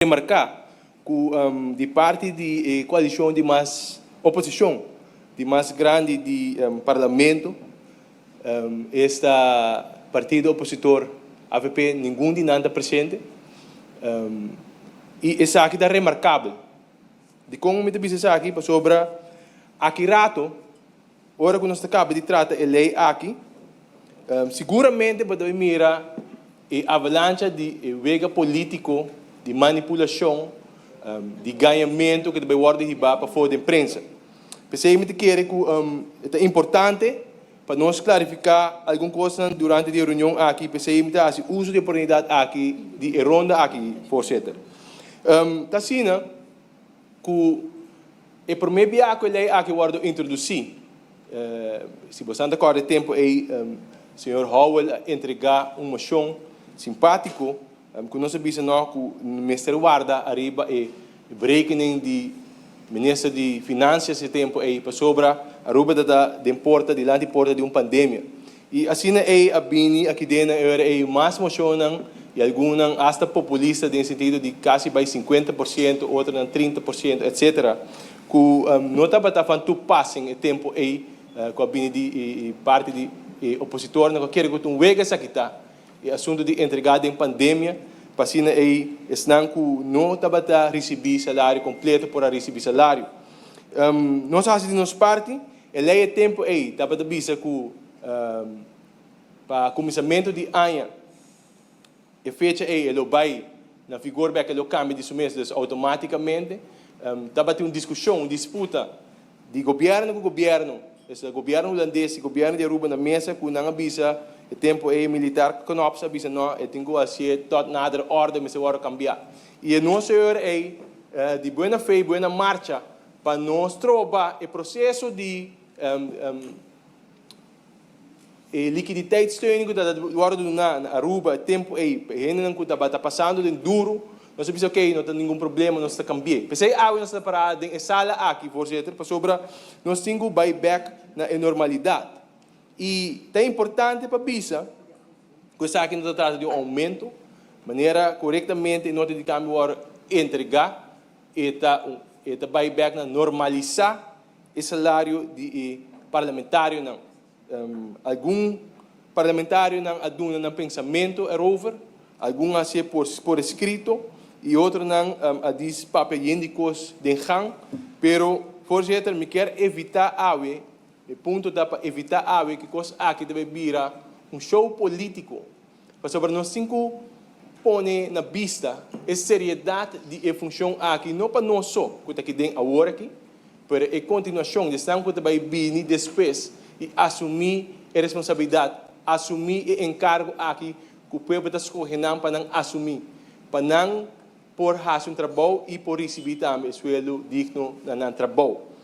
remarcar que de parte da coalição de mais oposição, de mais grande de parlamento, este partido opositor AVP, nenhum de nada presente, e essa aqui é remarcável. De como me diz aqui sobre aqui rato, ora que nós acabamos de tratar a lei aqui, seguramente podemos mirar a avalanche de vega político, de manipulação, de ganhamento que deve ser para fora da imprensa. Pensei que é importante para nós clarificar alguma coisa durante a reunião aqui. Pensei que o uso de oportunidade aqui, de ronda aqui, voorzitter. Assim, que é por meio de a lei aqui eu introduzir. Se você não acorda tempo aí, senhor Howell entregar uma moção simpático, que nós sabemos que o Ministério Guarda arriba e berekening de Ministro de Finanças esse tempo aí para sobre a ruba da importa de lá de porta de uma pandemia. E assim é a bini aqui dentro é mais mocionam e algumas hasta populista no sentido de quase by 50%, outra 30%, etc. Que não estava fazendo tu passem o tempo aí com a bini de parte de opositor não quer que tu vegas aqui tá e assunto de entregada em pandemia passina aí estão que não estava a receber salário completo por receber salário. Nós fazemos de nossa parte, a lei é tempo aí, estava a dizer que para começamento de ano, a fecha aí, ele vai na vigor que ele cambia de semestres automaticamente, estava a ter uma discussão, uma disputa de governo com governo, esse governo holandês e governo de Aruba na mesa, que não avisa o tempo é militar que não avisa não, eu tenho que ser todo nada ordem, mas agora cambiar. E não senhor é de boa fé, boa marcha para nós trocar o processo de liquiditeit steun dat worden na Aruba, tempo aí, ainda que está passando de duro, nós sabemos ok, não tem nenhum problema, nós está cambiando. Pensei nós está parado em sala aqui, voorzitter, para sobre nós temos buyback na normalidade. E é importante para bisa, que isso aqui não trata de um aumento, maneira corretamente nós dedicamos a entregar e buyback na normalizar o salário de parlamentário não. Algum parlamentário não aduna no pensamento erover, algum a ser por escrito e outro não a diz papelíndicos de gang, pero voorzitter, me quer evitar o ponto para evitar que coisa aqui deve virar show político, para sobre nós cinco pone na vista a seriedade de função aqui, não para nós só, que aqui dentro agora aqui, mas a continuação de estar que vai vir depois e assumir a responsabilidade, assumir o encargo aqui que o povo está escolhendo para não assumir, para não por fazer um trabalho e por receber também o sueldo digno no trabalho.